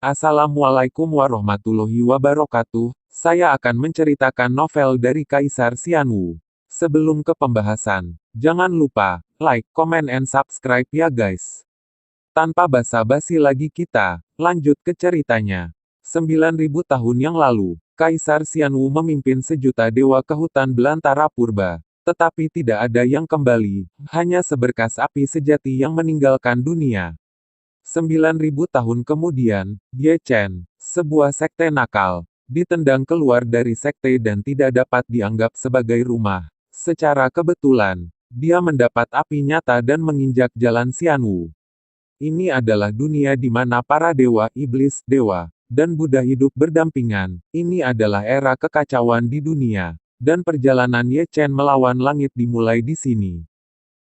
Assalamualaikum warahmatullahi wabarakatuh. Saya akan menceritakan novel dari Kaisar Xianwu. Sebelum ke pembahasan, jangan lupa like, comment, and subscribe ya guys. Tanpa basa-basi lagi kita lanjut ke ceritanya. 9.000 tahun yang lalu, Kaisar Xianwu memimpin sejuta dewa ke hutan belantara purba. Tetapi tidak ada yang kembali, hanya seberkas api sejati yang meninggalkan dunia. 9.000 tahun kemudian, Ye Chen, sebuah sekte nakal, ditendang keluar dari sekte dan tidak dapat dianggap sebagai rumah. Secara kebetulan, dia mendapat api nyata dan menginjak jalan Xianwu. Ini adalah dunia di mana para dewa, iblis, dewa, dan Buddha hidup berdampingan. Ini adalah era kekacauan di dunia, dan perjalanan Ye Chen melawan langit dimulai di sini.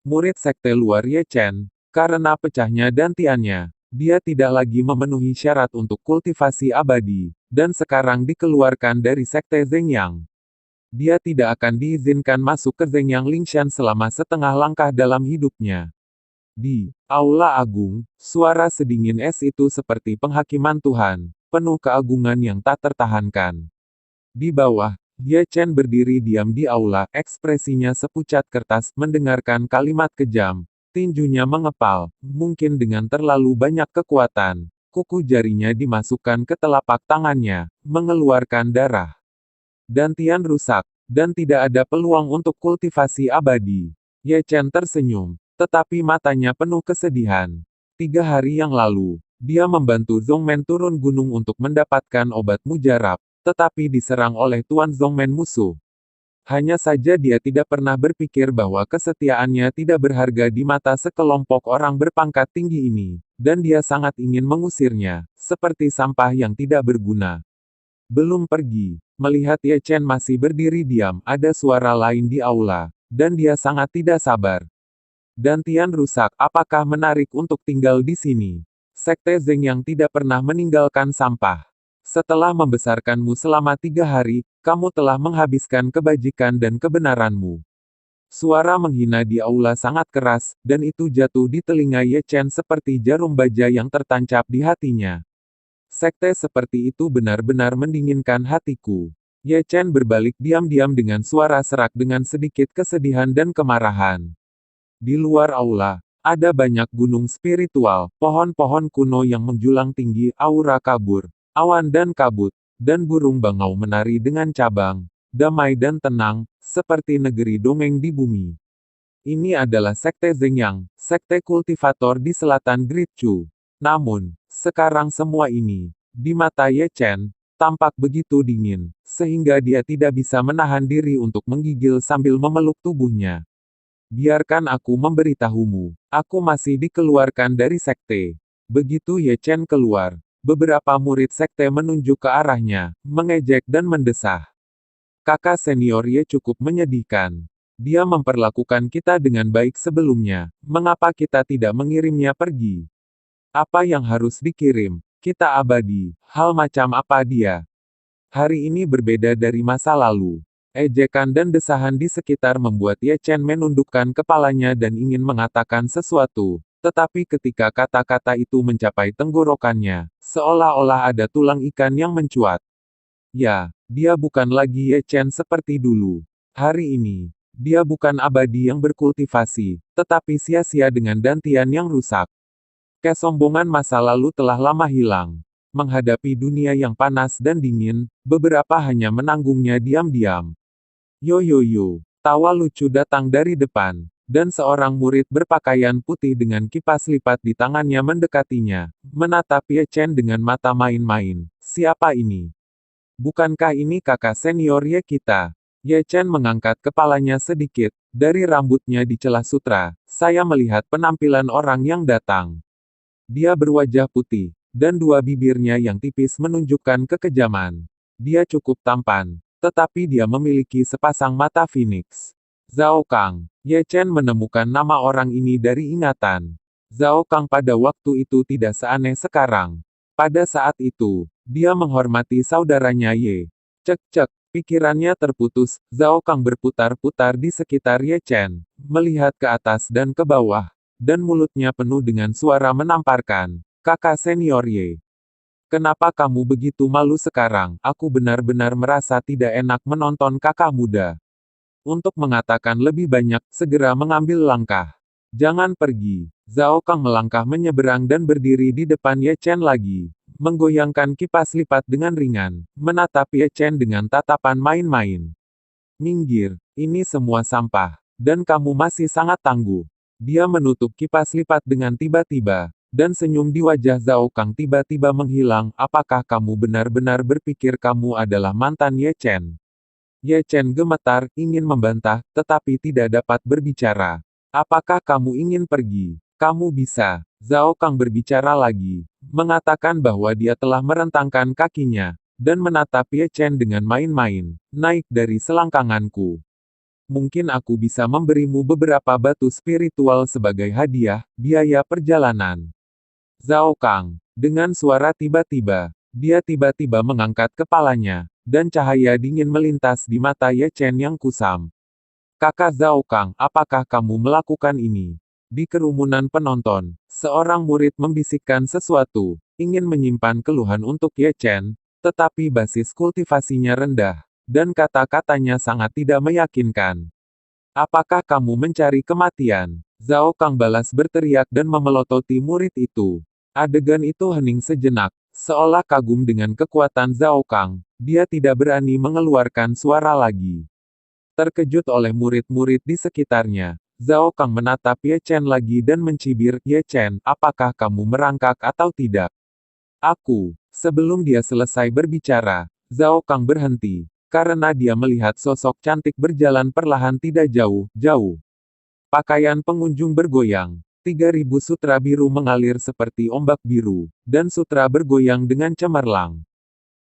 Murid sekte luar Ye Chen, karena pecahnya dantiannya, dia tidak lagi memenuhi syarat untuk kultivasi abadi, dan sekarang dikeluarkan dari sekte Zhengyang. Dia tidak akan diizinkan masuk ke Zhengyang Lingshan selama setengah langkah dalam hidupnya. Di Aula Agung, suara sedingin es itu seperti penghakiman Tuhan, penuh keagungan yang tak tertahankan. Di bawah, Ye Chen berdiri diam di aula, ekspresinya sepucat kertas, mendengarkan kalimat kejam. Tinjunya mengepal, mungkin dengan terlalu banyak kekuatan. Kuku jarinya dimasukkan ke telapak tangannya, mengeluarkan darah. Dantian rusak, dan tidak ada peluang untuk kultivasi abadi. Ye Chen tersenyum, tetapi matanya penuh kesedihan. 3 hari yang lalu, dia membantu Zhongmen turun gunung untuk mendapatkan obat mujarab, tetapi diserang oleh Tuan Zhongmen musuh. Hanya saja dia tidak pernah berpikir bahwa kesetiaannya tidak berharga di mata sekelompok orang berpangkat tinggi ini, dan dia sangat ingin mengusirnya, seperti sampah yang tidak berguna. Belum pergi, melihat Ye Chen masih berdiri diam, ada suara lain di aula, dan dia sangat tidak sabar. Dantian rusak, apakah menarik untuk tinggal di sini? Sekte Zhengyang tidak pernah meninggalkan sampah. Setelah membesarkanmu selama 3 hari, kamu telah menghabiskan kebajikan dan kebenaranmu. Suara menghina di aula sangat keras, dan itu jatuh di telinga Ye Chen seperti jarum baja yang tertancap di hatinya. Sekte seperti itu benar-benar mendinginkan hatiku. Ye Chen berbalik diam-diam dengan suara serak dengan sedikit kesedihan dan kemarahan. Di luar aula, ada banyak gunung spiritual, pohon-pohon kuno yang menjulang tinggi, aura kabur, awan dan kabut, dan burung bangau menari dengan cabang, damai dan tenang, seperti negeri dongeng di bumi. Ini adalah sekte Zhengyang, sekte kultivator di selatan Great Chu. Namun, sekarang semua ini, di mata Ye Chen, tampak begitu dingin, sehingga dia tidak bisa menahan diri untuk menggigil sambil memeluk tubuhnya. Biarkan aku memberitahumu, aku masih dikeluarkan dari sekte. Begitu Ye Chen keluar, beberapa murid sekte menunjuk ke arahnya, mengejek dan mendesah. Kakak senior Ye cukup menyedihkan. Dia memperlakukan kita dengan baik sebelumnya, mengapa kita tidak mengirimnya pergi? Apa yang harus dikirim? Kita abadi, hal macam apa dia? Hari ini berbeda dari masa lalu. Ejekan dan desahan di sekitar membuat Ye Chen menundukkan kepalanya dan ingin mengatakan sesuatu. Tetapi ketika kata-kata itu mencapai tenggorokannya, seolah-olah ada tulang ikan yang mencuat. Ya, dia bukan lagi Ye Chen seperti dulu. Hari ini, dia bukan abadi yang berkultivasi, tetapi sia-sia dengan dantian yang rusak. Kesombongan masa lalu telah lama hilang. Menghadapi dunia yang panas dan dingin, beberapa hanya menanggungnya diam-diam. Yo yo yo, tawa lucu datang dari depan. Dan seorang murid berpakaian putih dengan kipas lipat di tangannya mendekatinya, menatap Ye Chen dengan mata main-main. Siapa ini? Bukankah ini kakak senior Ye kita? Ye Chen mengangkat kepalanya sedikit, dari rambutnya di celah sutra, saya melihat penampilan orang yang datang. Dia berwajah putih, dan dua bibirnya yang tipis menunjukkan kekejaman. Dia cukup tampan, tetapi dia memiliki sepasang mata phoenix. Zhao Kang. Ye Chen menemukan nama orang ini dari ingatan. Zhao Kang pada waktu itu tidak seaneh sekarang. Pada saat itu, dia menghormati saudaranya Ye. Cek-cek, pikirannya terputus, Zhao Kang berputar-putar di sekitar Ye Chen, melihat ke atas dan ke bawah, dan mulutnya penuh dengan suara menamparkan. Kakak senior Ye. Kenapa kamu begitu malu sekarang? Aku benar-benar merasa tidak enak menonton kakak muda. Untuk mengatakan lebih banyak, segera mengambil langkah. Jangan pergi. Zhao Kang melangkah menyeberang dan berdiri di depan Ye Chen lagi. Menggoyangkan kipas lipat dengan ringan. Menatap Ye Chen dengan tatapan main-main. Minggir, ini semua sampah. Dan kamu masih sangat tangguh. Dia menutup kipas lipat dengan tiba-tiba. Dan senyum di wajah Zhao Kang tiba-tiba menghilang. Apakah kamu benar-benar berpikir kamu adalah mantan Ye Chen? Ye Chen gemetar, ingin membantah, tetapi tidak dapat berbicara. Apakah kamu ingin pergi? Kamu bisa. Zhao Kang berbicara lagi. Mengatakan bahwa dia telah merentangkan kakinya. Dan menatap Ye Chen dengan main-main. Naik dari selangkanganku. Mungkin aku bisa memberimu beberapa batu spiritual sebagai hadiah, biaya perjalanan. Zhao Kang. Dengan suara tiba-tiba. Dia tiba-tiba mengangkat kepalanya. Dan cahaya dingin melintas di mata Ye Chen yang kusam. Kakak Zhao Kang, apakah kamu melakukan ini? Di kerumunan penonton, seorang murid membisikkan sesuatu, ingin menyimpan keluhan untuk Ye Chen, tetapi basis kultivasinya rendah, dan kata-katanya sangat tidak meyakinkan. Apakah kamu mencari kematian? Zhao Kang balas berteriak dan memelototi murid itu. Adegan itu hening sejenak, seolah kagum dengan kekuatan Zhao Kang, dia tidak berani mengeluarkan suara lagi. Terkejut oleh murid-murid di sekitarnya, Zhao Kang menatap Ye Chen lagi dan mencibir, Ye Chen, apakah kamu merangkak atau tidak? Aku. Sebelum dia selesai berbicara, Zhao Kang berhenti, karena dia melihat sosok cantik berjalan perlahan tidak jauh-jauh. Pakaian pengunjung bergoyang. 3.000 sutra biru mengalir seperti ombak biru, dan sutra bergoyang dengan cemerlang.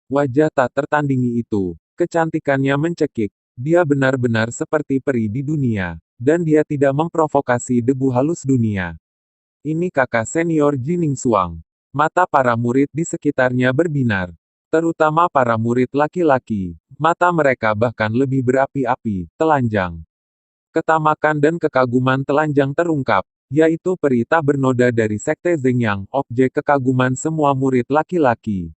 Wajah tak tertandingi itu, kecantikannya mencekik. Dia benar-benar seperti peri di dunia, dan dia tidak memprovokasi debu halus dunia. Ini kakak senior Jining Suang. Mata para murid di sekitarnya berbinar. Terutama para murid laki-laki. Mata mereka bahkan lebih berapi-api, telanjang. Ketamakan dan kekaguman telanjang terungkap, yaitu peri tak bernoda dari Sekte Zhengyang, objek kekaguman semua murid laki-laki.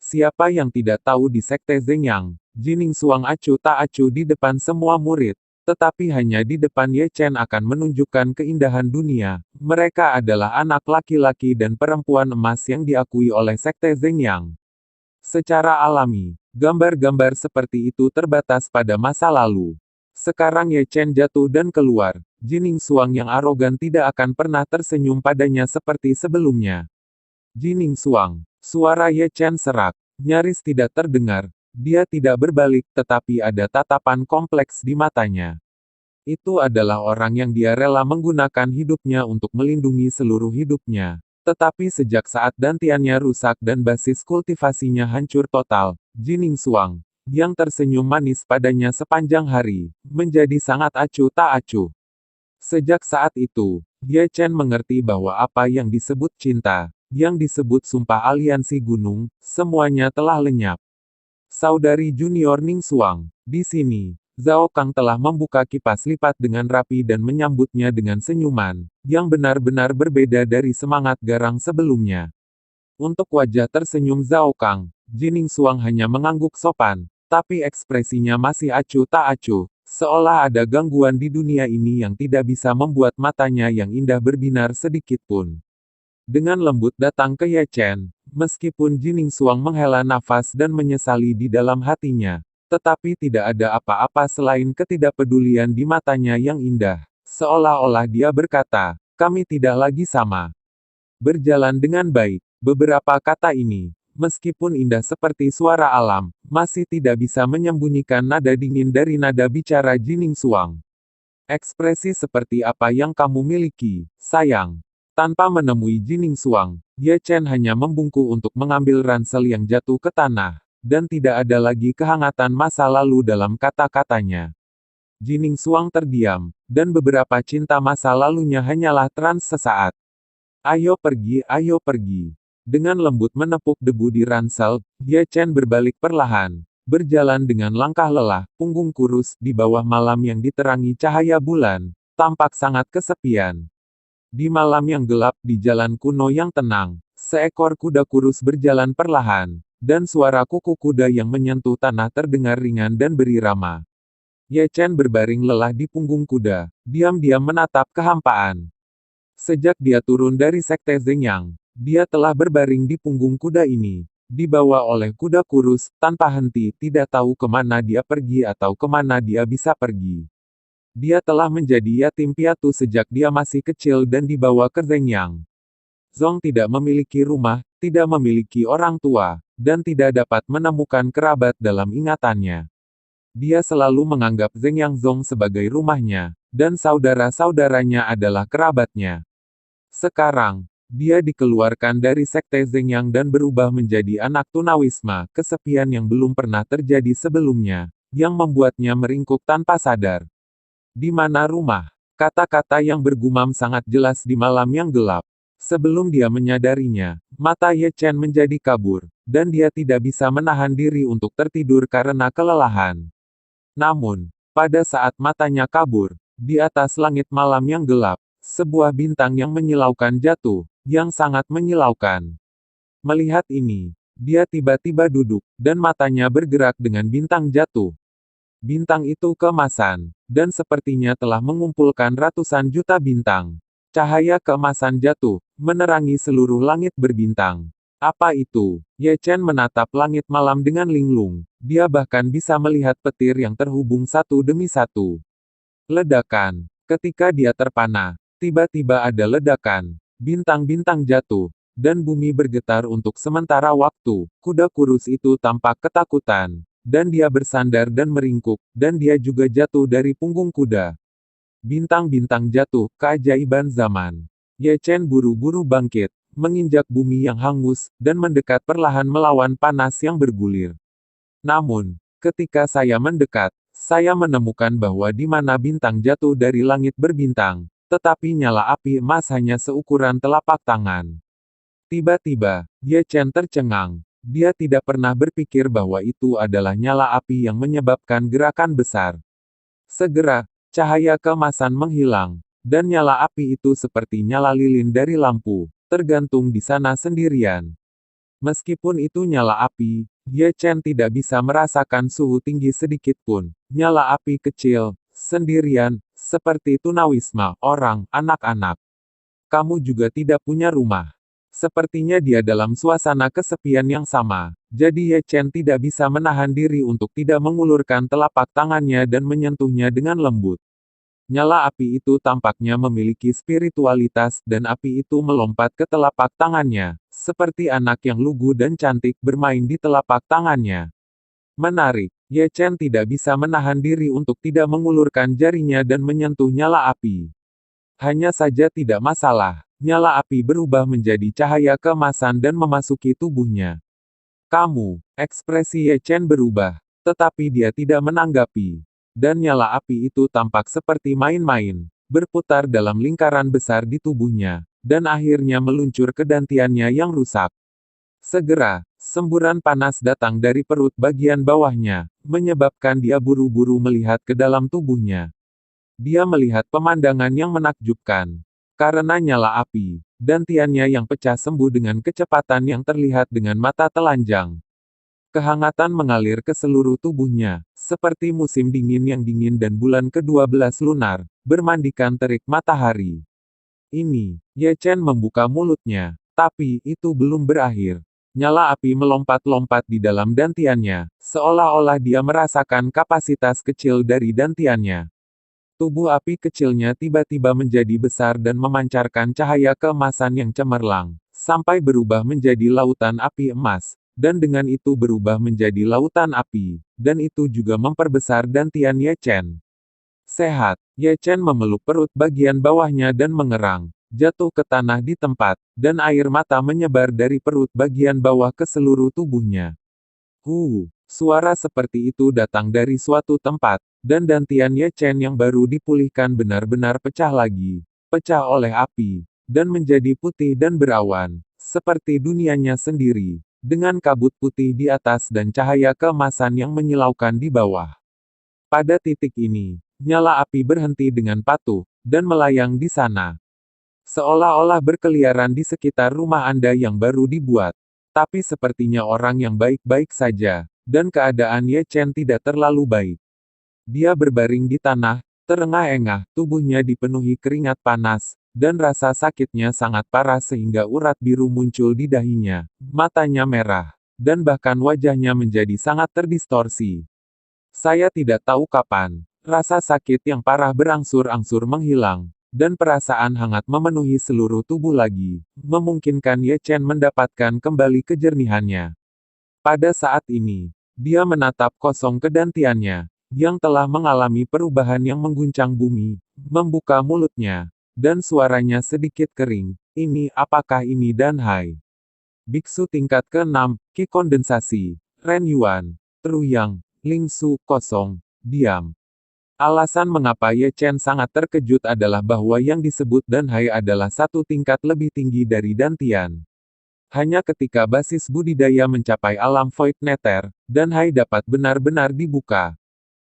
Siapa yang tidak tahu di Sekte Zhengyang, Jining Suang acuh tak acuh di depan semua murid. Tetapi hanya di depan Ye Chen akan menunjukkan keindahan dunia. Mereka adalah anak laki-laki dan perempuan emas yang diakui oleh Sekte Zhengyang. Secara alami, gambar-gambar seperti itu terbatas pada masa lalu. Sekarang Ye Chen jatuh dan keluar. Jining Suang yang arogan tidak akan pernah tersenyum padanya seperti sebelumnya. Jining Suang. Suara Ye Chen serak. Nyaris tidak terdengar. Dia tidak berbalik, tetapi ada tatapan kompleks di matanya. Itu adalah orang yang dia rela menggunakan hidupnya untuk melindungi seluruh hidupnya. Tetapi sejak saat dantiannya rusak dan basis kultivasinya hancur total, Jining Suang, yang tersenyum manis padanya sepanjang hari, menjadi sangat acuh tak acuh. Sejak saat itu, Ye Chen mengerti bahwa apa yang disebut cinta, yang disebut sumpah aliansi gunung, semuanya telah lenyap. Saudari junior Ning Suang, di sini, Zhao Kang telah membuka kipas lipat dengan rapi dan menyambutnya dengan senyuman, yang benar-benar berbeda dari semangat garang sebelumnya. Untuk wajah tersenyum Zhao Kang, Jining Suang hanya mengangguk sopan, tapi ekspresinya masih acuh tak acuh, seolah ada gangguan di dunia ini yang tidak bisa membuat matanya yang indah berbinar sedikit pun. Dengan lembut datang ke Ye Chen, meskipun Jining Suang menghela nafas dan menyesali di dalam hatinya, tetapi tidak ada apa-apa selain ketidakpedulian di matanya yang indah, seolah-olah dia berkata, kami tidak lagi sama. Berjalan dengan baik, beberapa kata ini, meskipun indah seperti suara alam, masih tidak bisa menyembunyikan nada dingin dari nada bicara Jining Suang. Ekspresi seperti apa yang kamu miliki, sayang? Tanpa menemui Jining Suang, Ye Chen hanya membungkuk untuk mengambil ransel yang jatuh ke tanah, dan tidak ada lagi kehangatan masa lalu dalam kata-katanya. Jining Suang terdiam, dan beberapa cinta masa lalunya hanyalah trans sesaat. Ayo pergi, ayo pergi. Dengan lembut menepuk debu di ransel, Ye Chen berbalik perlahan, berjalan dengan langkah lelah, punggung kurus, di bawah malam yang diterangi cahaya bulan, tampak sangat kesepian. Di malam yang gelap, di jalan kuno yang tenang, Seekor kuda kurus berjalan perlahan, dan suara kuku kuda yang menyentuh tanah terdengar ringan dan berirama. Ye Chen berbaring lelah di punggung kuda, diam-diam menatap kehampaan. Sejak dia turun dari Sekte Zhengyang, dia telah berbaring di punggung kuda ini, dibawa oleh kuda kurus, tanpa henti, tidak tahu kemana dia pergi atau kemana dia bisa pergi. Dia telah menjadi yatim piatu sejak dia masih kecil dan dibawa ke Zhengyang. Zhong tidak memiliki rumah, tidak memiliki orang tua, dan tidak dapat menemukan kerabat dalam ingatannya. Dia selalu menganggap Zhengyang Zhong sebagai rumahnya, dan saudara-saudaranya adalah kerabatnya. Sekarang, dia dikeluarkan dari Sekte Zhengyang dan berubah menjadi anak tunawisma, kesepian yang belum pernah terjadi sebelumnya, yang membuatnya meringkuk tanpa sadar. Di mana rumah? Kata-kata yang bergumam sangat jelas di malam yang gelap. Sebelum dia menyadarinya, mata Ye Chen menjadi kabur, dan dia tidak bisa menahan diri untuk tertidur karena kelelahan. Namun, pada saat matanya kabur, di atas langit malam yang gelap, sebuah bintang yang menyilaukan jatuh, yang sangat menyilaukan. Melihat ini, dia tiba-tiba duduk, dan matanya bergerak dengan bintang jatuh. Bintang itu keemasan, dan sepertinya telah mengumpulkan ratusan juta bintang. Cahaya keemasan jatuh, menerangi seluruh langit berbintang. Apa itu? Ye Chen menatap langit malam dengan linglung. Dia bahkan bisa melihat petir yang terhubung satu demi satu. Ledakan. Ketika dia terpana, tiba-tiba ada ledakan. Bintang-bintang jatuh, dan bumi bergetar untuk sementara waktu. Kuda kurus itu tampak ketakutan, dan dia bersandar dan meringkuk, dan dia juga jatuh dari punggung kuda. Bintang-bintang jatuh, keajaiban zaman. Ye Chen buru-buru bangkit, menginjak bumi yang hangus, dan mendekat perlahan melawan panas yang bergulir. Namun, ketika saya mendekat, saya menemukan bahwa di mana bintang jatuh dari langit berbintang, tetapi nyala api emas hanya seukuran telapak tangan. Tiba-tiba, Ye Chen tercengang. Dia tidak pernah berpikir bahwa itu adalah nyala api yang menyebabkan gerakan besar. Segera, cahaya keemasan menghilang, dan nyala api itu seperti nyala lilin dari lampu, tergantung di sana sendirian. Meskipun itu nyala api, Ye Chen tidak bisa merasakan suhu tinggi sedikit pun. Nyala api kecil, sendirian, seperti tunawisma, orang, anak-anak. Kamu juga tidak punya rumah. Sepertinya dia dalam suasana kesepian yang sama. Jadi Ye Chen tidak bisa menahan diri untuk tidak mengulurkan telapak tangannya dan menyentuhnya dengan lembut. Nyala api itu tampaknya memiliki spiritualitas dan api itu melompat ke telapak tangannya, seperti anak yang lugu dan cantik bermain di telapak tangannya. Menarik, Ye Chen tidak bisa menahan diri untuk tidak mengulurkan jarinya dan menyentuh nyala api. Hanya saja tidak masalah, nyala api berubah menjadi cahaya keemasan dan memasuki tubuhnya. Kamu, ekspresi Ye Chen berubah, tetapi dia tidak menanggapi. Dan nyala api itu tampak seperti main-main, berputar dalam lingkaran besar di tubuhnya, dan akhirnya meluncur ke dantiannya yang rusak. Segera, semburan panas datang dari perut bagian bawahnya, menyebabkan dia buru-buru melihat ke dalam tubuhnya. Dia melihat pemandangan yang menakjubkan. Karena nyala api, dantiannya yang pecah sembuh dengan kecepatan yang terlihat dengan mata telanjang. Kehangatan mengalir ke seluruh tubuhnya, seperti musim dingin yang dingin dan bulan ke-12 lunar, bermandikan terik matahari. Ini, Ye Chen membuka mulutnya, tapi itu belum berakhir. Nyala api melompat-lompat di dalam dantiannya, seolah-olah dia merasakan kapasitas kecil dari dantiannya. Tubuh api kecilnya tiba-tiba menjadi besar dan memancarkan cahaya keemasan yang cemerlang, sampai berubah menjadi lautan api emas. Dan dengan itu berubah menjadi lautan api, dan itu juga memperbesar dantian Ye Chen. Sehat, Ye Chen memeluk perut bagian bawahnya dan mengerang, jatuh ke tanah di tempat, dan air mata menyebar dari perut bagian bawah ke seluruh tubuhnya. Suara seperti itu datang dari suatu tempat, dan dantian Ye Chen yang baru dipulihkan benar-benar pecah lagi, pecah oleh api, dan menjadi putih dan berawan, seperti dunianya sendiri. Dengan kabut putih di atas dan cahaya keemasan yang menyilaukan di bawah. Pada titik ini, nyala api berhenti dengan patuh, dan melayang di sana. seolah-olah berkeliaran di sekitar rumah Anda yang baru dibuat. Tapi sepertinya orang yang baik-baik saja, dan keadaan Ye Chen tidak terlalu baik. Dia berbaring di tanah, terengah-engah, tubuhnya dipenuhi keringat panas, dan rasa sakitnya sangat parah sehingga urat biru muncul di dahinya, matanya merah, dan bahkan wajahnya menjadi sangat terdistorsi. Saya tidak tahu kapan, rasa sakit yang parah berangsur-angsur menghilang, dan perasaan hangat memenuhi seluruh tubuh lagi, memungkinkan Ye Chen mendapatkan kembali kejernihannya. Pada saat ini, dia menatap kosong kedantiannya, yang telah mengalami perubahan yang mengguncang bumi, membuka mulutnya, dan suaranya sedikit kering. Ini, apakah ini dan Hai? Biksu tingkat ke-6, Qi kondensasi, Ren Yuan, Truyang, Lingsu, kosong, diam. Alasan mengapa Ye Chen sangat terkejut adalah bahwa yang disebut dan Hai adalah satu tingkat lebih tinggi dari Dantian. Hanya ketika basis budidaya mencapai alam Void Nether, dan Hai dapat benar-benar dibuka.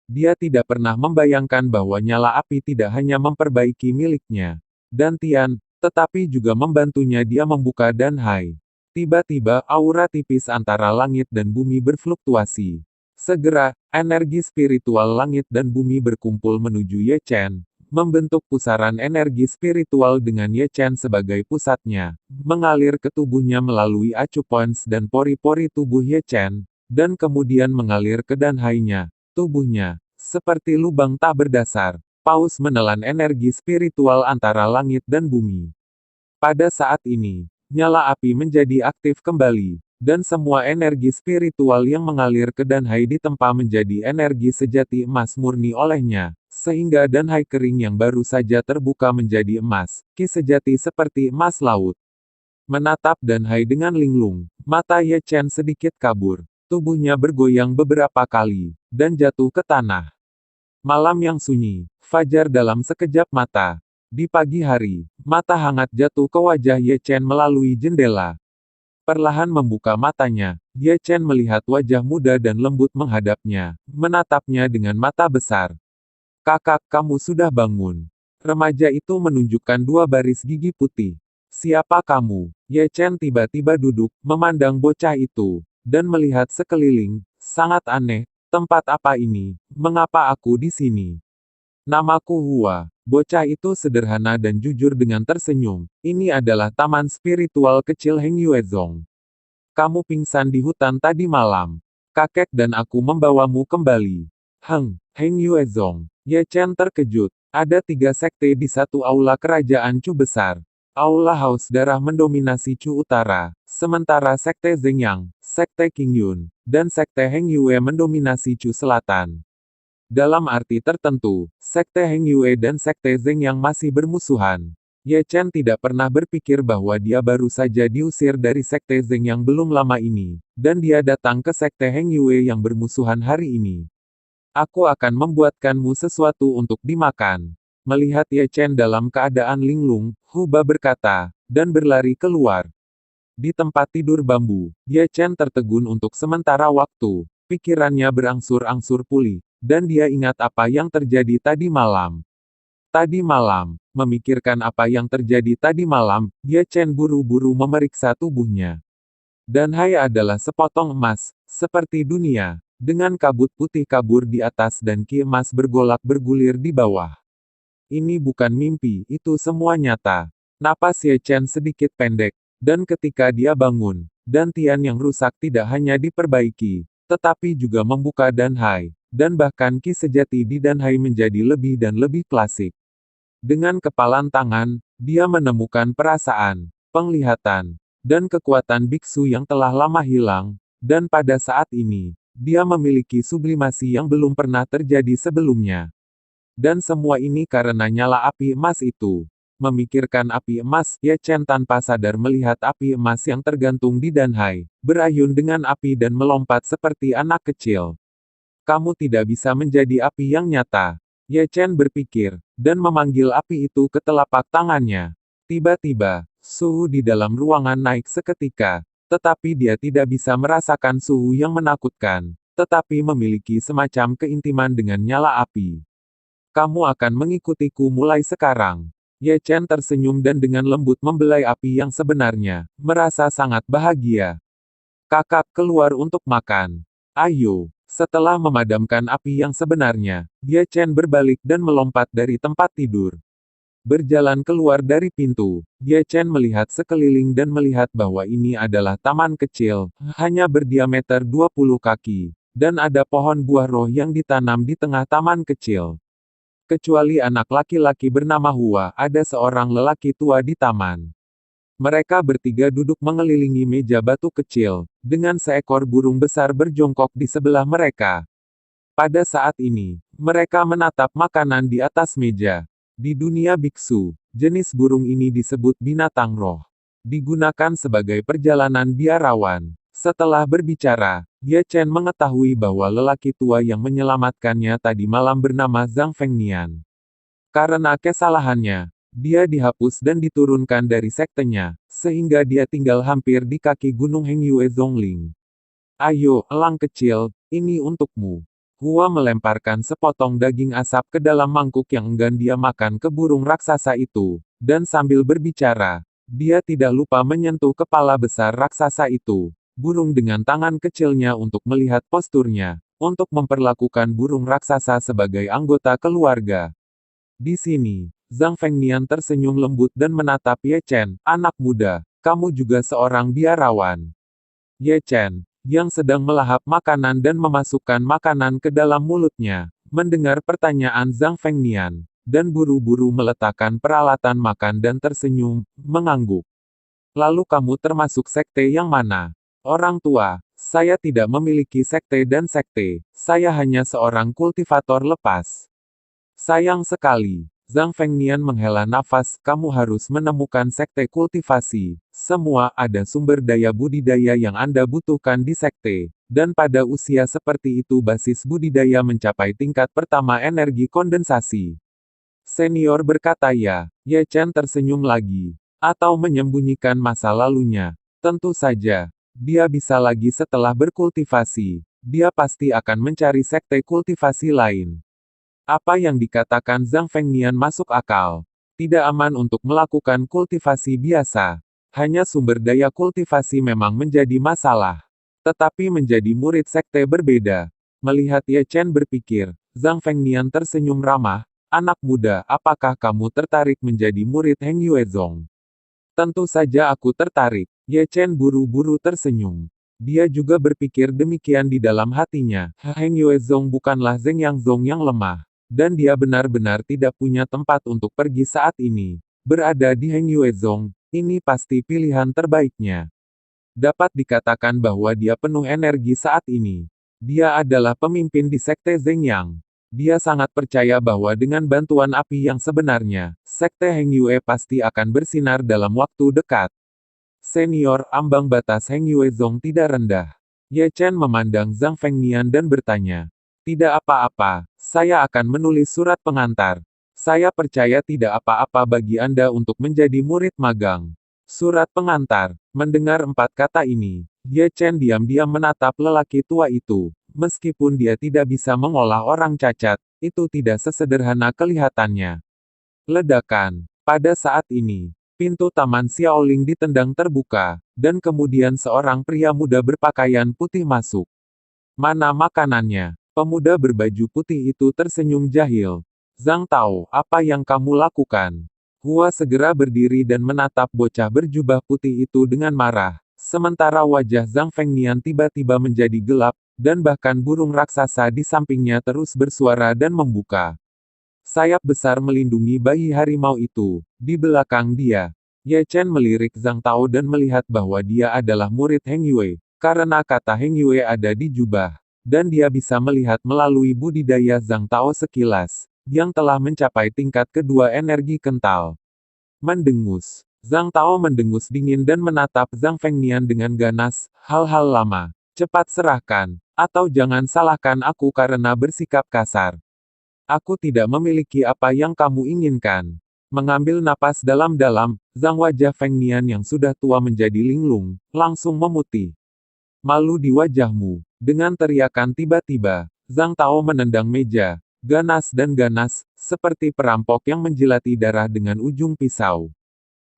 Dia tidak pernah membayangkan bahwa nyala api tidak hanya memperbaiki miliknya, Dantian, tetapi juga membantunya dia membuka dan Hai. Tiba-tiba aura tipis antara langit dan bumi berfluktuasi. Segera, energi spiritual langit dan bumi berkumpul menuju Ye Chen, membentuk pusaran energi spiritual dengan Ye Chen sebagai pusatnya, mengalir ke tubuhnya melalui acu points dan pori-pori tubuh Ye Chen, dan kemudian mengalir ke danhainya, tubuhnya, seperti lubang tak berdasar. Paus menelan energi spiritual antara langit dan bumi. Pada saat ini, nyala api menjadi aktif kembali, dan semua energi spiritual yang mengalir ke danhai ditempa menjadi energi sejati emas murni olehnya, sehingga danhai kering yang baru saja terbuka menjadi emas, Qi sejati seperti emas laut. Menatap danhai dengan linglung, mata Ye Chen sedikit kabur, tubuhnya bergoyang beberapa kali, dan jatuh ke tanah. Malam yang sunyi, fajar dalam sekejap mata. Di pagi hari, mata hangat jatuh ke wajah Ye Chen melalui jendela. Perlahan membuka matanya, Ye Chen melihat wajah muda dan lembut menghadapnya, menatapnya dengan mata besar. Kakak, kamu sudah bangun. Remaja itu menunjukkan dua baris gigi putih. Siapa kamu? Ye Chen tiba-tiba duduk, memandang bocah itu, dan melihat sekeliling, sangat aneh. Tempat apa ini? Mengapa aku di sini? Namaku Hua. Bocah itu sederhana dan jujur dengan tersenyum. Ini adalah taman spiritual kecil Heng Yuezong. Kamu pingsan di hutan tadi malam. Kakek dan aku membawamu kembali. Heng Yuezong. Ye Chen terkejut. Ada 3 sekte di satu aula kerajaan Chu besar. Aula Haus Darah mendominasi Chu Utara, sementara Sekte Zengyang, Sekte Qingyun, dan Sekte Heng Yue mendominasi Chu Selatan. Dalam arti tertentu, Sekte Heng Yue dan Sekte Zengyang masih bermusuhan. Ye Chen tidak pernah berpikir bahwa dia baru saja diusir dari Sekte Zengyang belum lama ini, dan dia datang ke Sekte Heng Yue yang bermusuhan hari ini. Aku akan membuatkanmu sesuatu untuk dimakan. Melihat Ye Chen dalam keadaan linglung, Huba berkata, dan berlari keluar. Di tempat tidur bambu, Ye Chen tertegun untuk sementara waktu. Pikirannya berangsur-angsur pulih, dan dia ingat apa yang terjadi tadi malam. Tadi malam, memikirkan apa yang terjadi tadi malam, Ye Chen buru-buru memeriksa tubuhnya. Dan Hai adalah sepotong emas, seperti dunia, dengan kabut putih kabur di atas dan Qi emas bergolak bergulir di bawah. Ini bukan mimpi, itu semua nyata. Napas Ye Chen sedikit pendek, dan ketika dia bangun, dantian yang rusak tidak hanya diperbaiki, tetapi juga membuka danhai, dan bahkan Qi sejati di danhai menjadi lebih dan lebih klasik. Dengan kepalan tangan, dia menemukan perasaan, penglihatan, dan kekuatan biksu yang telah lama hilang, dan pada saat ini, dia memiliki sublimasi yang belum pernah terjadi sebelumnya. Dan semua ini karena nyala api emas itu. Memikirkan api emas, Ye Chen tanpa sadar melihat api emas yang tergantung di danhai, berayun dengan api dan melompat seperti anak kecil. Kamu tidak bisa menjadi api yang nyata. Ye Chen berpikir, dan memanggil api itu ke telapak tangannya. Tiba-tiba, suhu di dalam ruangan naik seketika, tetapi dia tidak bisa merasakan suhu yang menakutkan, tetapi memiliki semacam keintiman dengan nyala api. Kamu akan mengikutiku mulai sekarang. Ye Chen tersenyum dan dengan lembut membelai api yang sebenarnya, merasa sangat bahagia. Kakak keluar untuk makan. Ayo. Setelah memadamkan api yang sebenarnya, Ye Chen berbalik dan melompat dari tempat tidur. Berjalan keluar dari pintu, Ye Chen melihat sekeliling dan melihat bahwa ini adalah taman kecil, hanya berdiameter 20 kaki, dan ada pohon buah roh yang ditanam di tengah taman kecil. Kecuali anak laki-laki bernama Hua, ada seorang lelaki tua di taman. Mereka bertiga duduk mengelilingi meja batu kecil, dengan seekor burung besar berjongkok di sebelah mereka. Pada saat ini, mereka menatap makanan di atas meja. Di dunia biksu, jenis burung ini disebut binatang roh. Digunakan sebagai perjalanan biarawan. Setelah berbicara, Ye Chen mengetahui bahwa lelaki tua yang menyelamatkannya tadi malam bernama Zhang Fengnian. Karena kesalahannya, dia dihapus dan diturunkan dari sektenya, sehingga dia tinggal hampir di kaki gunung Hengyue Zhongling. Ayo, elang kecil, ini untukmu. Hua melemparkan sepotong daging asap ke dalam mangkuk yang enggan dia makan ke burung raksasa itu, dan sambil berbicara, dia tidak lupa menyentuh kepala besar raksasa itu, burung dengan tangan kecilnya untuk melihat posturnya, untuk memperlakukan burung raksasa sebagai anggota keluarga. Di sini, Zhang Fengnian tersenyum lembut dan menatap Ye Chen, anak muda, kamu juga seorang biarawan. Ye Chen, yang sedang melahap makanan dan memasukkan makanan ke dalam mulutnya, mendengar pertanyaan Zhang Fengnian, dan buru-buru meletakkan peralatan makan dan tersenyum, mengangguk. Lalu kamu termasuk sekte yang mana? Orang tua, saya tidak memiliki sekte dan sekte, saya hanya seorang kultivator lepas. Sayang sekali. Zhang Fengnian menghela nafas, kamu harus menemukan sekte kultivasi. Semua ada sumber daya budidaya yang Anda butuhkan di sekte. Dan pada usia seperti itu basis budidaya mencapai tingkat pertama energi kondensasi. Senior berkata ya. Ye Chen tersenyum lagi. Atau menyembunyikan masa lalunya. Tentu saja. Dia bisa lagi setelah berkultivasi. Dia pasti akan mencari sekte kultivasi lain. Apa yang dikatakan Zhang Fengnian masuk akal. Tidak aman untuk melakukan kultivasi biasa. Hanya sumber daya kultivasi memang menjadi masalah. Tetapi menjadi murid sekte berbeda. Melihat Ye Chen berpikir, Zhang Fengnian tersenyum ramah, anak muda, apakah kamu tertarik menjadi murid Heng Yuezong? Tentu saja aku tertarik. Ye Chen buru-buru tersenyum. Dia juga berpikir demikian di dalam hatinya. Heng Yuezong bukanlah Zheng Yangzong yang lemah. Dan dia benar-benar tidak punya tempat untuk pergi saat ini. Berada di Heng Yuezong, ini pasti pilihan terbaiknya. Dapat dikatakan bahwa dia penuh energi saat ini. Dia adalah pemimpin di sekte Zheng Yang. Dia sangat percaya bahwa dengan bantuan api yang sebenarnya, sekte Heng Yue pasti akan bersinar dalam waktu dekat. Senior, ambang batas Heng Yuezong tidak rendah. Ye Chen memandang Zhang Fengnian dan bertanya. Tidak apa-apa, saya akan menulis surat pengantar. Saya percaya tidak apa-apa bagi Anda untuk menjadi murid magang. Surat pengantar. Mendengar 4 kata ini, Ye Chen diam-diam menatap lelaki tua itu. Meskipun dia tidak bisa mengolah orang cacat, itu tidak sesederhana kelihatannya. Ledakan. Pada saat ini, pintu taman Xiaoling ditendang terbuka, dan kemudian seorang pria muda berpakaian putih masuk. Mana makanannya? Pemuda berbaju putih itu tersenyum jahil. Zhang Tao, apa yang kamu lakukan? Hua segera berdiri dan menatap bocah berjubah putih itu dengan marah. Sementara wajah Zhang Fengnian tiba-tiba menjadi gelap, dan bahkan burung raksasa di sampingnya terus bersuara dan membuka sayap besar melindungi bayi harimau itu. Di belakang dia, Ye Chen melirik Zhang Tao dan melihat bahwa dia adalah murid Heng Yue, karena kata Heng Yue ada di jubah. Dan dia bisa melihat melalui budidaya Zhang Tao sekilas, yang telah mencapai tingkat kedua energi kental. Mendengus. Zhang Tao mendengus dingin dan menatap Zhang Fengnian dengan ganas, hal-hal lama. Cepat serahkan, atau jangan salahkan aku karena bersikap kasar. Aku tidak memiliki apa yang kamu inginkan. Mengambil napas dalam-dalam, Zhang wajah Fengnian yang sudah tua menjadi linglung, langsung memutih. Malu di wajahmu. Dengan teriakan tiba-tiba, Zhang Tao menendang meja, ganas dan ganas, seperti perampok yang menjilati darah dengan ujung pisau.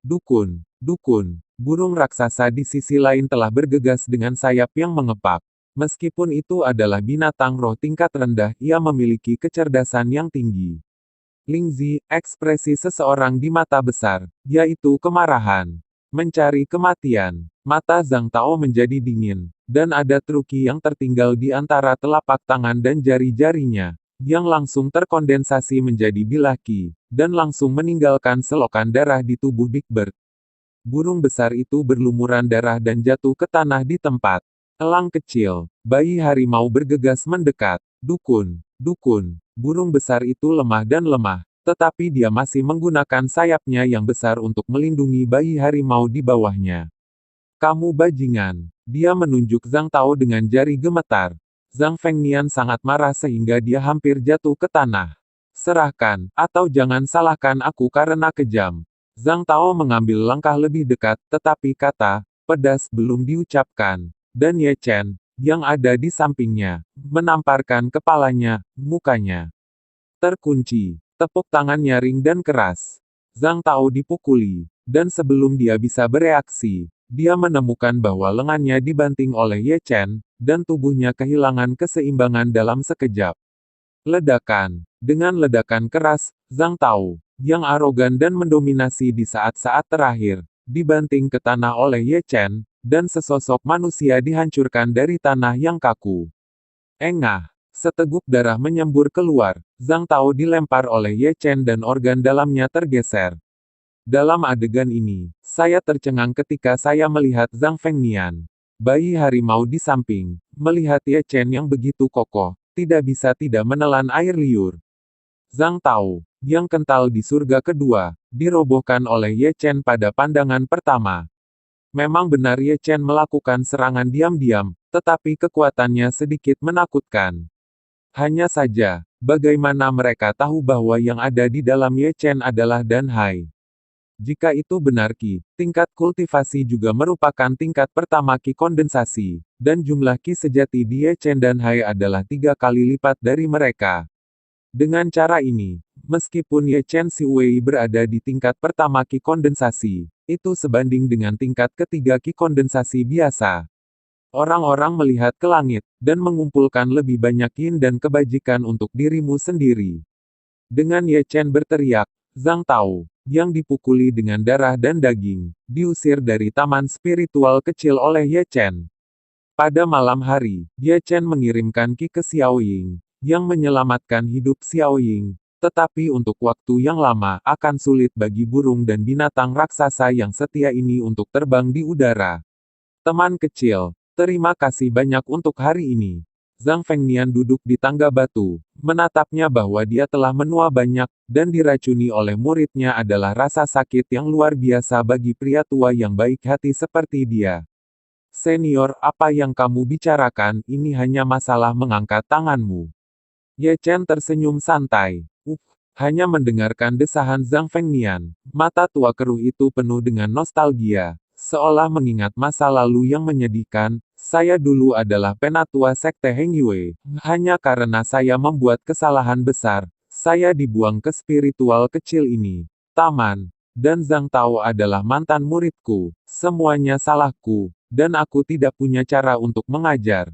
Dukun, dukun, burung raksasa di sisi lain telah bergegas dengan sayap yang mengepak. Meskipun itu adalah binatang roh tingkat rendah, ia memiliki kecerdasan yang tinggi. Lingzi, ekspresi seseorang di mata besar, yaitu kemarahan. Mencari kematian. Mata Zhang Tao menjadi dingin, dan ada truki yang tertinggal di antara telapak tangan dan jari-jarinya, yang langsung terkondensasi menjadi bilah qi, dan langsung meninggalkan selokan darah di tubuh Big Bird. Burung besar itu berlumuran darah dan jatuh ke tanah di tempat. Elang kecil, bayi harimau bergegas mendekat. Dukun, dukun, burung besar itu lemah dan lemah, tetapi dia masih menggunakan sayapnya yang besar untuk melindungi bayi harimau di bawahnya. Kamu bajingan. Dia menunjuk Zhang Tao dengan jari gemetar. Zhang Fengnian sangat marah sehingga dia hampir jatuh ke tanah. Serahkan, atau jangan salahkan aku karena kejam. Zhang Tao mengambil langkah lebih dekat, tetapi kata pedas belum diucapkan. Dan Ye Chen, yang ada di sampingnya, menamparkan kepalanya, mukanya terkunci. Tepuk tangan nyaring dan keras. Zhang Tao dipukuli, dan sebelum dia bisa bereaksi, dia menemukan bahwa lengannya dibanting oleh Ye Chen, dan tubuhnya kehilangan keseimbangan dalam sekejap. Ledakan. Dengan ledakan keras, Zhang Tao, yang arogan dan mendominasi di saat-saat terakhir, dibanting ke tanah oleh Ye Chen, dan sesosok manusia dihancurkan dari tanah yang kaku. Engah. Seteguk darah menyembur keluar. Zhang Tao dilempar oleh Ye Chen dan organ dalamnya tergeser. Dalam adegan ini, saya tercengang ketika saya melihat Zhang Fengnian, bayi harimau di samping, melihat Ye Chen yang begitu kokoh, tidak bisa tidak menelan air liur. Zhang Tao, yang kental di surga kedua, dirobohkan oleh Ye Chen pada pandangan pertama. Memang benar Ye Chen melakukan serangan diam-diam, tetapi kekuatannya sedikit menakutkan. Hanya saja, bagaimana mereka tahu bahwa yang ada di dalam Ye Chen adalah Dan Hai? Jika itu benar Qi, tingkat kultivasi juga merupakan tingkat pertama Qi kondensasi, dan jumlah Qi sejati di Ye Chen dan Hai adalah 3 kali lipat dari mereka. Dengan cara ini, meskipun Ye Chen Si Wei berada di tingkat pertama Qi kondensasi, itu sebanding dengan tingkat ketiga Qi kondensasi biasa. Orang-orang melihat ke langit, dan mengumpulkan lebih banyak yin dan kebajikan untuk dirimu sendiri. Dengan Ye Chen berteriak, Zhang Tao, yang dipukuli dengan darah dan daging, diusir dari taman spiritual kecil oleh Ye Chen. Pada malam hari, Ye Chen mengirimkan Qi ke Xiao Ying, yang menyelamatkan hidup Xiao Ying, tetapi untuk waktu yang lama, akan sulit bagi burung dan binatang raksasa yang setia ini untuk terbang di udara. Teman kecil, terima kasih banyak untuk hari ini. Zhang Fengnian duduk di tangga batu, menatapnya bahwa dia telah menua banyak, dan diracuni oleh muridnya adalah rasa sakit yang luar biasa bagi pria tua yang baik hati seperti dia. Senior, apa yang kamu bicarakan, ini hanya masalah mengangkat tanganmu. Ye Chen tersenyum santai. Hanya mendengarkan desahan Zhang Fengnian, mata tua keruh itu penuh dengan nostalgia. Seolah mengingat masa lalu yang menyedihkan, saya dulu adalah penatua sekte Heng Yue. Hanya karena saya membuat kesalahan besar, saya dibuang ke spiritual kecil ini. Taman. Dan Zhang Tao adalah mantan muridku. Semuanya salahku, dan aku tidak punya cara untuk mengajar.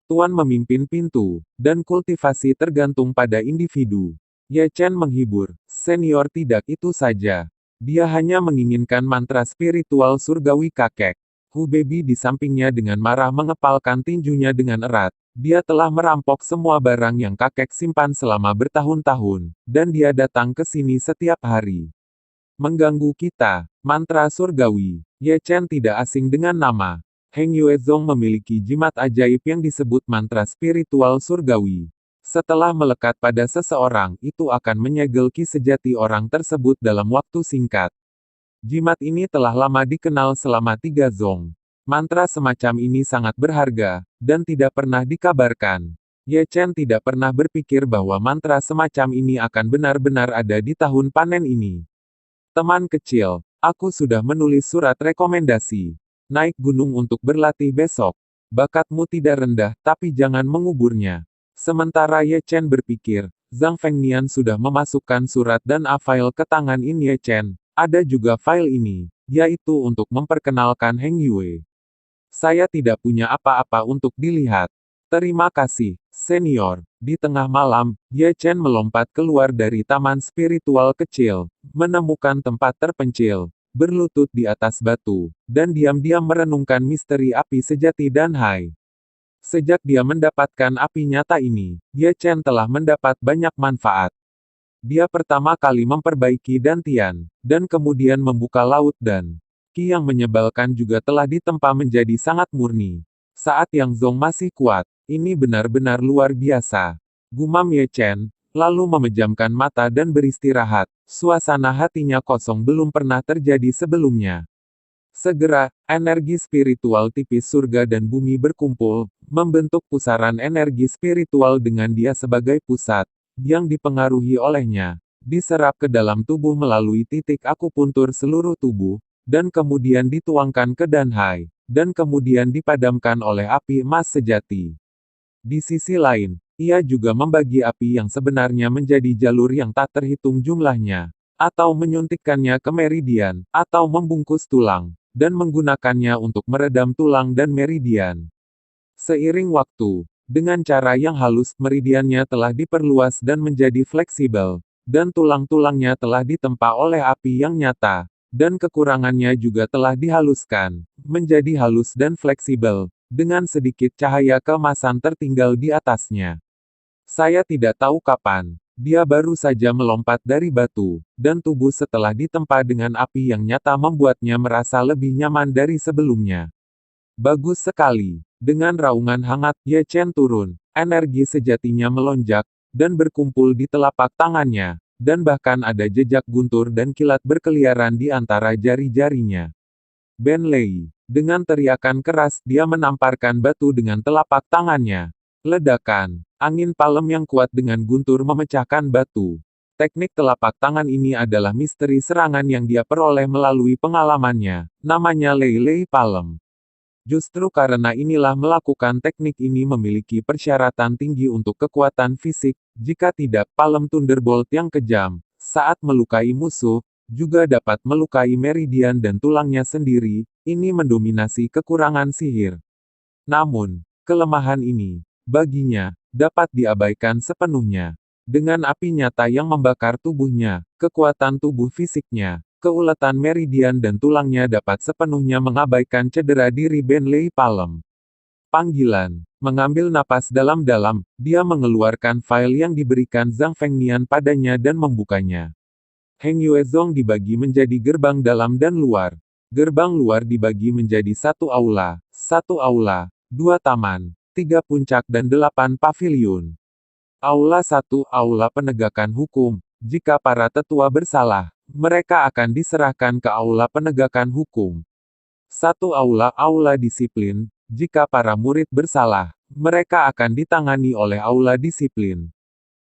Tuan memimpin pintu, dan kultivasi tergantung pada individu. Ye Chen menghibur, senior tidak itu saja. Dia hanya menginginkan mantra spiritual surgawi kakek. Hu Bebi di sampingnya dengan marah mengepalkan tinjunya dengan erat. Dia telah merampok semua barang yang kakek simpan selama bertahun-tahun, dan dia datang ke sini setiap hari. Mengganggu kita. Mantra surgawi. Ye Chen tidak asing dengan nama. Heng Yue Zong memiliki jimat ajaib yang disebut mantra spiritual surgawi. Setelah melekat pada seseorang, itu akan menyegel Qi sejati orang tersebut dalam waktu singkat. Jimat ini telah lama dikenal selama 3 zong. Mantra semacam ini sangat berharga, dan tidak pernah dikabarkan. Ye Chen tidak pernah berpikir bahwa mantra semacam ini akan benar-benar ada di tahun panen ini. Teman kecil, aku sudah menulis surat rekomendasi. Naik gunung untuk berlatih besok. Bakatmu tidak rendah, tapi jangan menguburnya. Sementara Ye Chen berpikir, Zhang Fengnian sudah memasukkan surat dan file ke tangan In Ye Chen. Ada juga file ini, yaitu untuk memperkenalkan Heng Yue. Saya tidak punya apa-apa untuk dilihat. Terima kasih, senior. Di tengah malam, Ye Chen melompat keluar dari taman spiritual kecil, menemukan tempat terpencil, berlutut di atas batu, dan diam-diam merenungkan misteri api sejati dan Hai. Sejak dia mendapatkan api nyata ini, Ye Chen telah mendapat banyak manfaat. Dia pertama kali memperbaiki dantian, dan kemudian membuka laut dan Qi yang menyebalkan juga telah ditempa menjadi sangat murni. Saat Yang Zong masih kuat, ini benar-benar luar biasa. Gumam Ye Chen, lalu memejamkan mata dan beristirahat. Suasana hatinya kosong belum pernah terjadi sebelumnya. Segera, energi spiritual tipis surga dan bumi berkumpul, membentuk pusaran energi spiritual dengan dia sebagai pusat, yang dipengaruhi olehnya, diserap ke dalam tubuh melalui titik akupuntur seluruh tubuh, dan kemudian dituangkan ke Danhai, dan kemudian dipadamkan oleh api emas sejati. Di sisi lain, ia juga membagi api yang sebenarnya menjadi jalur yang tak terhitung jumlahnya, atau menyuntikkannya ke meridian, atau membungkus tulang, dan menggunakannya untuk meredam tulang dan meridian. Seiring waktu, dengan cara yang halus, meridiannya telah diperluas dan menjadi fleksibel, dan tulang-tulangnya telah ditempa oleh api yang nyata, dan kekurangannya juga telah dihaluskan, menjadi halus dan fleksibel, dengan sedikit cahaya keemasan tertinggal di atasnya. Saya tidak tahu kapan. Dia baru saja melompat dari batu, dan tubuh setelah ditempa dengan api yang nyata membuatnya merasa lebih nyaman dari sebelumnya. Bagus sekali. Dengan raungan hangat, Ye Chen turun, energi sejatinya melonjak, dan berkumpul di telapak tangannya, dan bahkan ada jejak guntur dan kilat berkeliaran di antara jari-jarinya. Ben Lei. Dengan teriakan keras, dia menamparkan batu dengan telapak tangannya. Ledakan. Angin palem yang kuat dengan guntur memecahkan batu. Teknik telapak tangan ini adalah misteri serangan yang dia peroleh melalui pengalamannya. Namanya Lei Lei Palem. Justru karena inilah melakukan teknik ini memiliki persyaratan tinggi untuk kekuatan fisik, jika tidak, Palem Thunderbolt yang kejam, saat melukai musuh, juga dapat melukai meridian dan tulangnya sendiri, ini mendominasi kekurangan sihir. Namun, kelemahan ini, baginya, dapat diabaikan sepenuhnya. Dengan api nyata yang membakar tubuhnya, kekuatan tubuh fisiknya, keuletan meridian dan tulangnya dapat sepenuhnya mengabaikan cedera diri Ben Lei Palem. Panggilan. Mengambil napas dalam-dalam, dia mengeluarkan file yang diberikan Zhang Fengnian padanya dan membukanya. Heng Yue Zong dibagi menjadi gerbang dalam dan luar. Gerbang luar dibagi menjadi satu aula, dua taman, 3 puncak dan 8 paviliun. Aula 1, aula penegakan hukum. Jika para tetua bersalah, mereka akan diserahkan ke aula penegakan hukum. 1 aula, aula disiplin. Jika para murid bersalah, mereka akan ditangani oleh aula disiplin.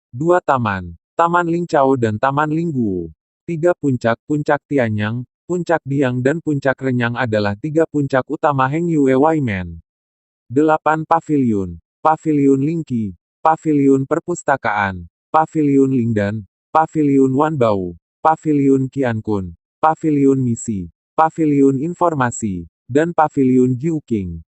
2 taman, Taman Lingcao dan Taman Lingguo. 3 puncak, Puncak Tianyang, Puncak Diang dan Puncak Renyang adalah 3 puncak utama Heng Yue Waimen. 8 paviliun, Paviliun Lingqi, Paviliun Perpustakaan, Paviliun Lingdan, Paviliun Wanbao, Paviliun Qiankun, Paviliun Misi, Paviliun Informasi, dan Paviliun Jiuqing.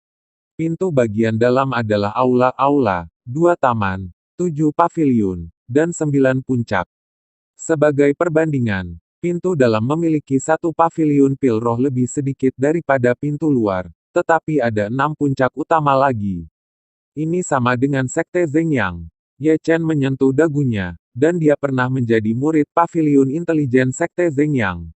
Pintu bagian dalam adalah aula-aula, 2 taman, 7 paviliun, dan 9 puncak. Sebagai perbandingan, pintu dalam memiliki 1 paviliun pil roh lebih sedikit daripada pintu luar. Tetapi ada 6 puncak utama lagi. Ini sama dengan Sekte Zhengyang. Ye Chen menyentuh dagunya, dan dia pernah menjadi murid Paviliun Intelijen Sekte Zhengyang.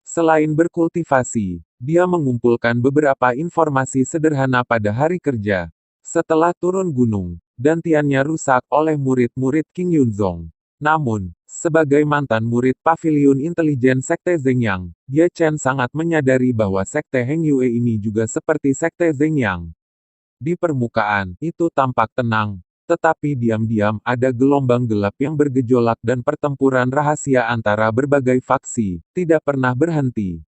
Selain berkultivasi, dia mengumpulkan beberapa informasi sederhana pada hari kerja. Setelah turun gunung, dantiannya rusak oleh murid-murid King Yunzong. Namun, sebagai mantan murid Paviliun Intelijen Sekte Zhengyang, Ye Chen sangat menyadari bahwa Sekte Heng Yue ini juga seperti Sekte Zhengyang. Di permukaan, itu tampak tenang, tetapi diam-diam ada gelombang gelap yang bergejolak dan pertempuran rahasia antara berbagai faksi, tidak pernah berhenti.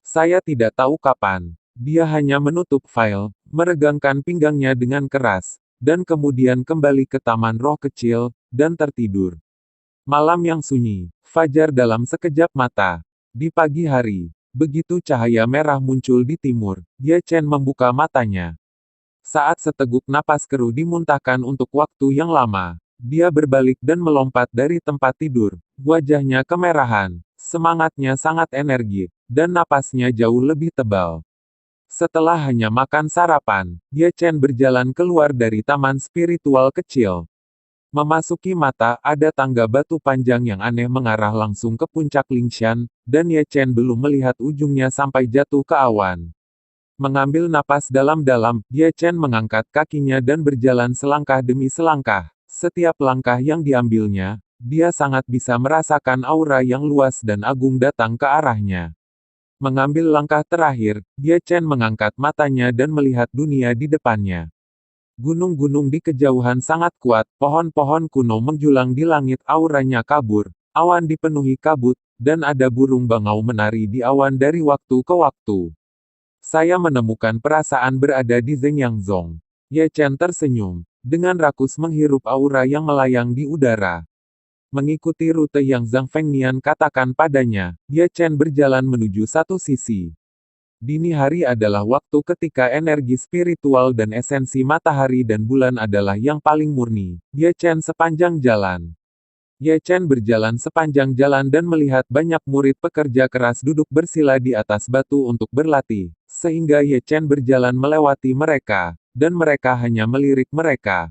Saya tidak tahu kapan. Dia hanya menutup file, meregangkan pinggangnya dengan keras, dan kemudian kembali ke taman roh kecil, dan tertidur. Malam yang sunyi, fajar dalam sekejap mata. Di pagi hari, begitu cahaya merah muncul di timur, Ye Chen membuka matanya. Saat seteguk napas keruh dimuntahkan untuk waktu yang lama, dia berbalik dan melompat dari tempat tidur. Wajahnya kemerahan, semangatnya sangat energik, dan napasnya jauh lebih tebal. Setelah hanya makan sarapan, Ye Chen berjalan keluar dari taman spiritual kecil. Memasuki mata, ada tangga batu panjang yang aneh mengarah langsung ke puncak Lingshan, dan Ye Chen belum melihat ujungnya sampai jatuh ke awan. Mengambil napas dalam-dalam, Ye Chen mengangkat kakinya dan berjalan selangkah demi selangkah. Setiap langkah yang diambilnya, dia sangat bisa merasakan aura yang luas dan agung datang ke arahnya. Mengambil langkah terakhir, Ye Chen mengangkat matanya dan melihat dunia di depannya. Gunung-gunung di kejauhan sangat kuat, pohon-pohon kuno menjulang di langit, auranya kabur, awan dipenuhi kabut, dan ada burung bangau menari di awan dari waktu ke waktu. Saya menemukan perasaan berada di Zengyangzong. Ye Chen tersenyum, dengan rakus menghirup aura yang melayang di udara. Mengikuti rute yang Zhang Fengnian katakan padanya, Ye Chen berjalan menuju satu sisi. Dini hari adalah waktu ketika energi spiritual dan esensi matahari dan bulan adalah yang paling murni. Ye Chen sepanjang jalan. Ye Chen berjalan sepanjang jalan dan melihat banyak murid pekerja keras duduk bersila di atas batu untuk berlatih, sehingga Ye Chen berjalan melewati mereka, dan mereka hanya melirik mereka.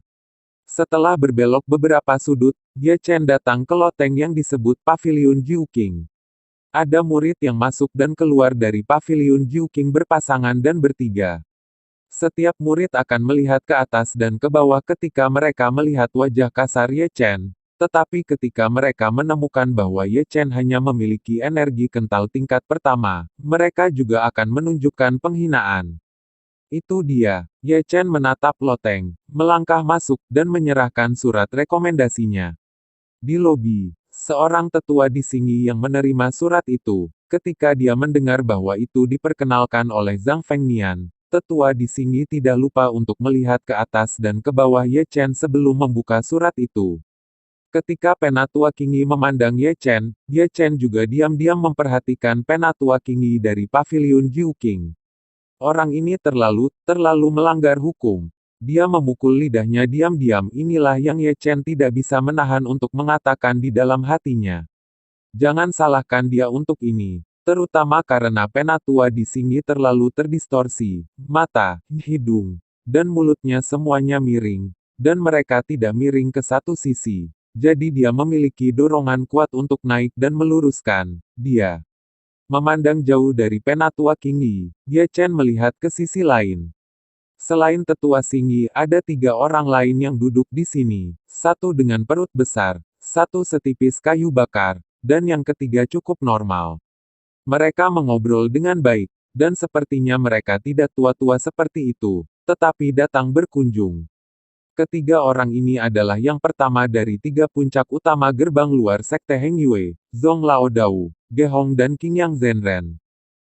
Setelah berbelok beberapa sudut, Ye Chen datang ke loteng yang disebut Paviliun Jiuqing. Ada murid yang masuk dan keluar dari Paviliun Jiuqing berpasangan dan bertiga. Setiap murid akan melihat ke atas dan ke bawah ketika mereka melihat wajah kasar Ye Chen. Tetapi ketika mereka menemukan bahwa Ye Chen hanya memiliki energi kental tingkat pertama, mereka juga akan menunjukkan penghinaan. Itu dia. Ye Chen menatap loteng, melangkah masuk, dan menyerahkan surat rekomendasinya. Di lobi, seorang tetua di Singyi yang menerima surat itu, ketika dia mendengar bahwa itu diperkenalkan oleh Zhang Fengnian, tetua di Singyi tidak lupa untuk melihat ke atas dan ke bawah Ye Chen sebelum membuka surat itu. Ketika Penatua Qingyi memandang Ye Chen juga diam-diam memperhatikan Penatua Qingyi dari Paviliun Jiuqing. Orang ini terlalu melanggar hukum. Dia memukul lidahnya diam-diam. Inilah yang Ye Chen tidak bisa menahan untuk mengatakan di dalam hatinya. Jangan salahkan dia untuk ini. Terutama karena Penatua di Singyi terlalu terdistorsi. Mata, hidung, dan mulutnya semuanya miring. Dan mereka tidak miring ke satu sisi. Jadi dia memiliki dorongan kuat untuk naik dan meluruskan. Dia memandang jauh dari Penatua Qingyi. Ye Chen melihat ke sisi lain. Selain tetua Singyi, ada 3 orang lain yang duduk di sini. Satu dengan perut besar, satu setipis kayu bakar, dan yang ketiga cukup normal. Mereka mengobrol dengan baik, dan sepertinya mereka tidak tua-tua seperti itu, tetapi datang berkunjung. Ketiga orang ini adalah yang pertama dari 3 puncak utama gerbang luar sekte Heng Yue, Zhong Laodao, Gehong dan Qingyang Zhenren.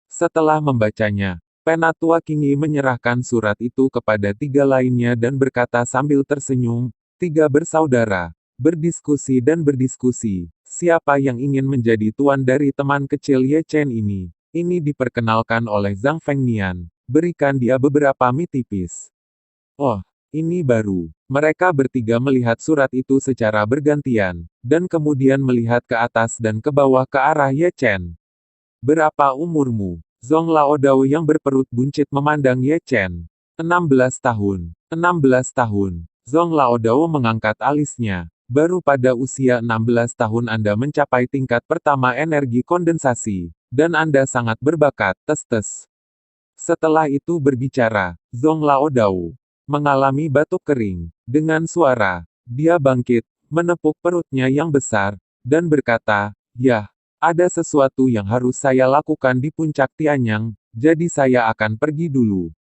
Setelah membacanya, Penatua Qingyi menyerahkan surat itu kepada 3 lainnya dan berkata sambil tersenyum, 3 bersaudara, berdiskusi dan berdiskusi, siapa yang ingin menjadi tuan dari teman kecil Ye Chen ini? Ini diperkenalkan oleh Zhang Fengnian, berikan dia beberapa mie tipis. Oh, ini baru. Mereka bertiga melihat surat itu secara bergantian, dan kemudian melihat ke atas dan ke bawah ke arah Ye Chen. Berapa umurmu? Zhong Laodao yang berperut buncit memandang Ye Chen. 16 tahun. 16 tahun. Zhong Laodao mengangkat alisnya. Baru pada usia 16 tahun Anda mencapai tingkat pertama energi kondensasi, dan Anda sangat berbakat, tes-tes. Setelah itu berbicara, Zhong Laodao mengalami batuk kering. Dengan suara, dia bangkit, menepuk perutnya yang besar, dan berkata, "Yah, ada sesuatu yang harus saya lakukan di puncak Tianyang, jadi saya akan pergi dulu."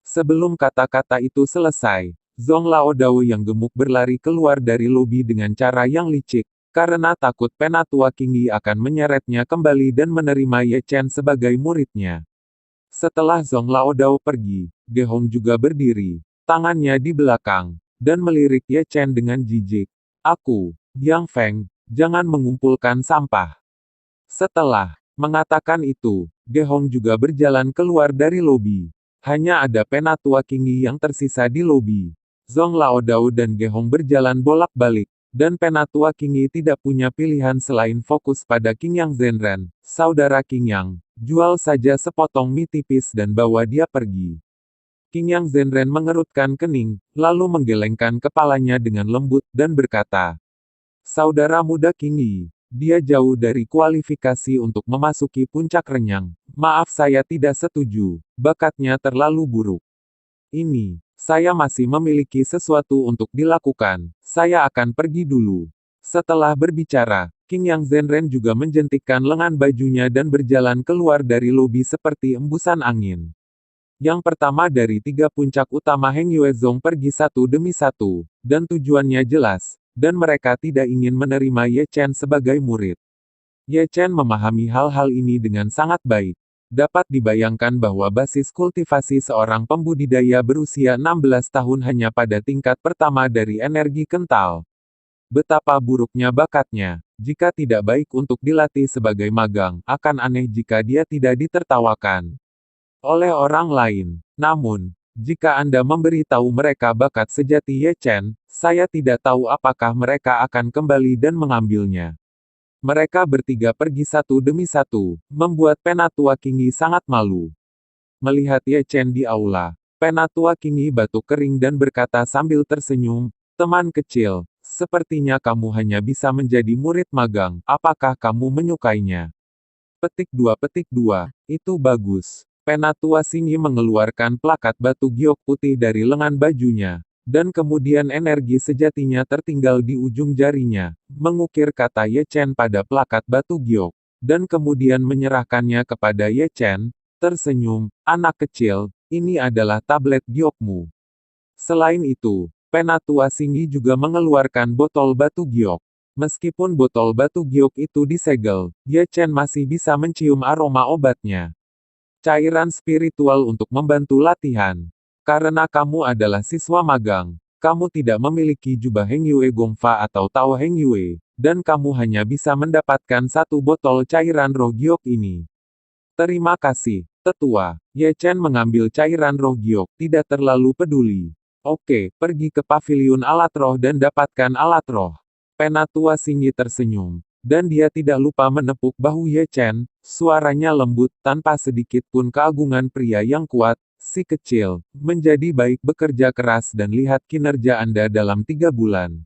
Sebelum kata-kata itu selesai, Zhong Laodao yang gemuk berlari keluar dari lobi dengan cara yang licik, karena takut Penatua Qingyi akan menyeretnya kembali dan menerima Ye Chen sebagai muridnya. Setelah Zhong Laodao pergi, Gehong juga berdiri, tangannya di belakang, dan melirik Ye Chen dengan jijik. "Aku, Yang Feng, Jangan mengumpulkan sampah. Setelah mengatakan itu, Gehong juga berjalan keluar dari lobi. Hanya ada Penatua Qingyi yang tersisa di lobi. Zhong Laodao dan Gehong berjalan bolak-balik, dan Penatua Qingyi tidak punya pilihan selain fokus pada Qingyang Zhenren, saudara Qingyang. Jual saja sepotong mie tipis dan bawa dia pergi. Qingyang Zhenren mengerutkan kening, lalu menggelengkan kepalanya dengan lembut dan berkata, "Saudara muda Qingyi, dia jauh dari kualifikasi untuk memasuki puncak renyang. Maaf saya tidak setuju, bakatnya terlalu buruk. Ini, saya masih memiliki sesuatu untuk dilakukan, saya akan pergi dulu." Setelah berbicara, Qingyang Zhenren juga menjentikkan lengan bajunya dan berjalan keluar dari lobi seperti embusan angin. Yang pertama dari 3 puncak utama Heng Yuezong pergi satu demi satu, dan tujuannya jelas, dan mereka tidak ingin menerima Ye Chen sebagai murid. Ye Chen memahami hal-hal ini dengan sangat baik. Dapat dibayangkan bahwa basis kultivasi seorang pembudidaya berusia 16 tahun hanya pada tingkat pertama dari energi kental. Betapa buruknya bakatnya. Jika tidak baik untuk dilatih sebagai magang, akan aneh jika dia tidak ditertawakan oleh orang lain. Namun, jika Anda memberitahu mereka bakat sejati Ye Chen, saya tidak tahu apakah mereka akan kembali dan mengambilnya. Mereka bertiga pergi satu demi satu, membuat Penatua Qingyi sangat malu. Melihat Ye Chen di aula, Penatua Qingyi batuk kering dan berkata sambil tersenyum, "Teman kecil, sepertinya kamu hanya bisa menjadi murid magang, apakah kamu menyukainya?" Petik 2. Itu bagus. Penatua Qingyi mengeluarkan plakat batu giok putih dari lengan bajunya, dan kemudian energi sejatinya tertinggal di ujung jarinya, mengukir kata Ye Chen pada plakat batu giok, dan kemudian menyerahkannya kepada Ye Chen, tersenyum, "Anak kecil, ini adalah tablet giokmu." Selain itu, Penatua Qingyi juga mengeluarkan botol batu giok. Meskipun botol batu giok itu disegel, Ye Chen masih bisa mencium aroma obatnya. Cairan spiritual untuk membantu latihan. Karena kamu adalah siswa magang, kamu tidak memiliki jubah Heng Yue Gongfa atau Tao Heng Yue, dan kamu hanya bisa mendapatkan satu botol cairan roh giok ini. Terima kasih, tetua. Ye Chen mengambil cairan roh giok, tidak terlalu peduli. Oke, pergi ke paviliun alat roh dan dapatkan alat roh. Penatua Qingyi tersenyum, dan dia tidak lupa menepuk bahu Ye Chen, suaranya lembut, tanpa sedikit pun keagungan pria yang kuat. "Si kecil, menjadi baik bekerja keras dan lihat kinerja Anda dalam 3 bulan.